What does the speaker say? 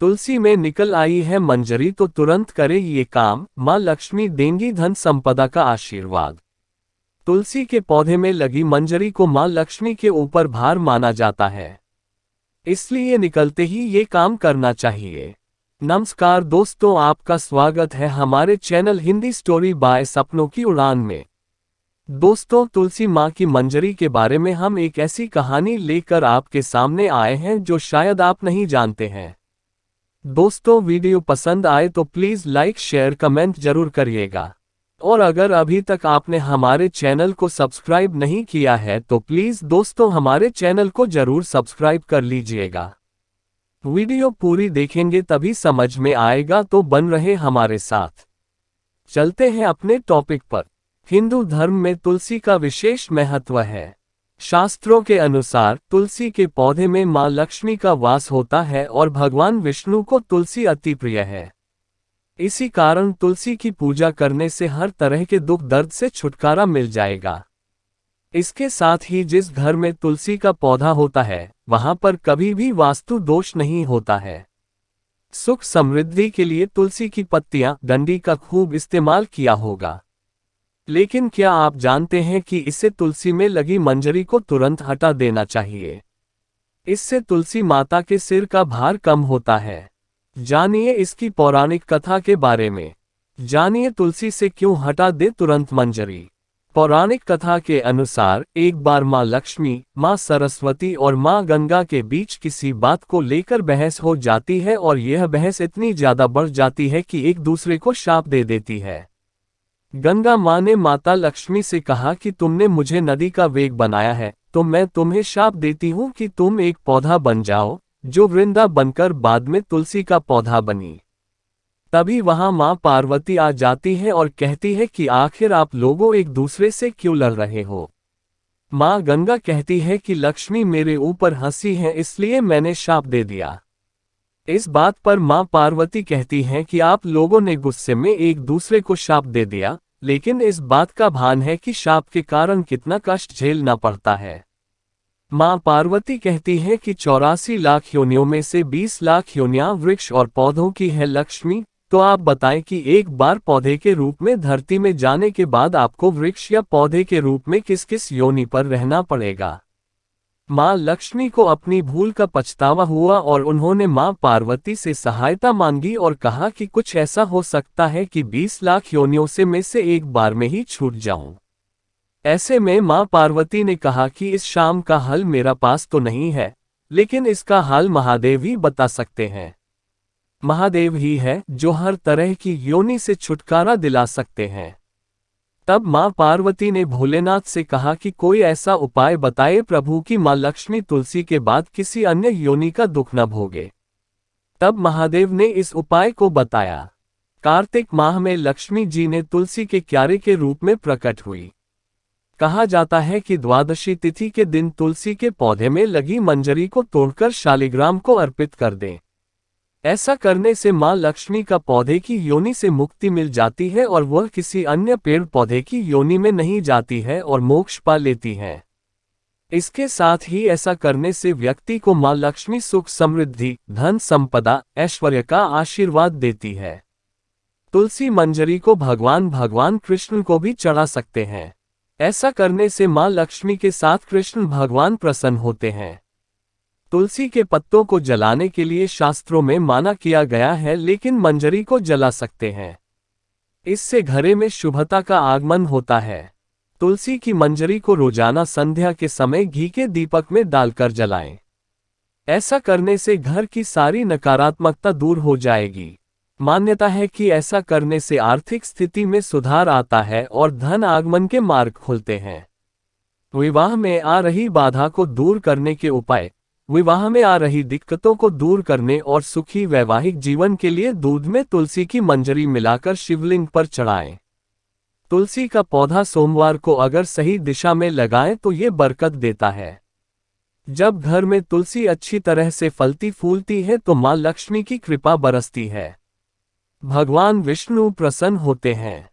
तुलसी में निकल आई है मंजरी तो तुरंत करे ये काम, माँ लक्ष्मी देंगी धन संपदा का आशीर्वाद। तुलसी के पौधे में लगी मंजरी को माँ लक्ष्मी के ऊपर भार माना जाता है, इसलिए निकलते ही ये काम करना चाहिए। नमस्कार दोस्तों, आपका स्वागत है हमारे चैनल हिंदी स्टोरी बाय सपनों की उड़ान में। दोस्तों, तुलसी माँ की मंजरी के बारे में हम एक ऐसी कहानी लेकर आपके सामने आए हैं जो शायद आप नहीं जानते हैं। दोस्तों, वीडियो पसंद आए तो प्लीज़ लाइक शेयर कमेंट जरूर करिएगा, और अगर अभी तक आपने हमारे चैनल को सब्सक्राइब नहीं किया है तो प्लीज़ दोस्तों हमारे चैनल को जरूर सब्सक्राइब कर लीजिएगा। वीडियो पूरी देखेंगे तभी समझ में आएगा, तो बन रहे हमारे साथ। चलते हैं अपने टॉपिक पर। हिंदू धर्म में तुलसी का विशेष महत्व है। शास्त्रों के अनुसार तुलसी के पौधे में मां लक्ष्मी का वास होता है और भगवान विष्णु को तुलसी अति प्रिय है। इसी कारण तुलसी की पूजा करने से हर तरह के दुख दर्द से छुटकारा मिल जाएगा। इसके साथ ही जिस घर में तुलसी का पौधा होता है वहां पर कभी भी वास्तु दोष नहीं होता है। सुख समृद्धि के लिए तुलसी की पत्तियां, डंडी का खूब इस्तेमाल किया होगा। लेकिन क्या आप जानते हैं कि इससे तुलसी में लगी मंजरी को तुरंत हटा देना चाहिए। इससे तुलसी माता के सिर का भार कम होता है। जानिए इसकी पौराणिक कथा के बारे में। जानिए तुलसी से क्यों हटा दे तुरंत मंजरी। पौराणिक कथा के अनुसार एक बार मां लक्ष्मी, मां सरस्वती और मां गंगा के बीच किसी बात को लेकर बहस हो जाती है, और यह बहस इतनी ज्यादा बढ़ जाती है कि एक दूसरे को शाप दे देती है। गंगा माँ ने माता लक्ष्मी से कहा कि तुमने मुझे नदी का वेग बनाया है, तो मैं तुम्हें शाप देती हूँ कि तुम एक पौधा बन जाओ, जो वृंदा बनकर बाद में तुलसी का पौधा बनी। तभी वहां माँ पार्वती आ जाती है और कहती है कि आखिर आप लोगों एक दूसरे से क्यों लड़ रहे हो। माँ गंगा कहती है कि लक्ष्मी मेरे ऊपर हंसी है, इसलिए मैंने शाप दे दिया। इस बात पर माँ पार्वती कहती हैं कि आप लोगों ने गुस्से में एक दूसरे को शाप दे दिया, लेकिन इस बात का भान है कि शाप के कारण कितना कष्ट झेलना पड़ता है। माँ पार्वती कहती हैं कि 84 लाख योनियों में से 20 लाख योनियां वृक्ष और पौधों की है लक्ष्मी, तो आप बताएं कि एक बार पौधे के रूप में धरती में जाने के बाद आपको वृक्ष या पौधे के रूप में किस किस योनि पर रहना पड़ेगा। माँ लक्ष्मी को अपनी भूल का पछतावा हुआ और उन्होंने माँ पार्वती से सहायता मांगी और कहा कि कुछ ऐसा हो सकता है कि 20 लाख योनियों में से एक बार में ही छूट जाऊं। ऐसे में माँ पार्वती ने कहा कि इस शाम का हल मेरा पास तो नहीं है, लेकिन इसका हल महादेव ही बता सकते हैं। महादेव ही है जो हर तरह की योनि से छुटकारा दिला सकते हैं। तब माँ पार्वती ने भोलेनाथ से कहा कि कोई ऐसा उपाय बताए प्रभु कि माँ लक्ष्मी तुलसी के बाद किसी अन्य योनि का दुख न भोगे। तब महादेव ने इस उपाय को बताया। कार्तिक माह में लक्ष्मी जी ने तुलसी के क्यारे के रूप में प्रकट हुई। कहा जाता है कि द्वादशी तिथि के दिन तुलसी के पौधे में लगी मंजरी को तोड़कर शालिग्राम को अर्पित कर दें। ऐसा करने से मां लक्ष्मी का पौधे की योनि से मुक्ति मिल जाती है और वह किसी अन्य पेड़ पौधे की योनि में नहीं जाती है और मोक्ष पा लेती है। इसके साथ ही ऐसा करने से व्यक्ति को मां लक्ष्मी सुख समृद्धि, धन संपदा, ऐश्वर्य का आशीर्वाद देती है। तुलसी मंजरी को भगवान कृष्ण को भी चढ़ा सकते हैं। ऐसा करने से मां लक्ष्मी के साथ कृष्ण भगवान प्रसन्न होते हैं। तुलसी के पत्तों को जलाने के लिए शास्त्रों में माना किया गया है, लेकिन मंजरी को जला सकते हैं। इससे घरे में शुभता का आगमन होता है। तुलसी की मंजरी को रोजाना संध्या के समय घी के दीपक में डालकर जलाएं। ऐसा करने से घर की सारी नकारात्मकता दूर हो जाएगी। मान्यता है कि ऐसा करने से आर्थिक स्थिति में सुधार आता है और धन आगमन के मार्ग खुलते हैं। विवाह में आ रही बाधा को दूर करने के उपाय। विवाह में आ रही दिक्कतों को दूर करने और सुखी वैवाहिक जीवन के लिए दूध में तुलसी की मंजरी मिलाकर शिवलिंग पर चढ़ाएं। तुलसी का पौधा सोमवार को अगर सही दिशा में लगाएं तो ये बरकत देता है। जब घर में तुलसी अच्छी तरह से फलती फूलती है तो मां लक्ष्मी की कृपा बरसती है। भगवान विष्णु प्रसन्न होते हैं।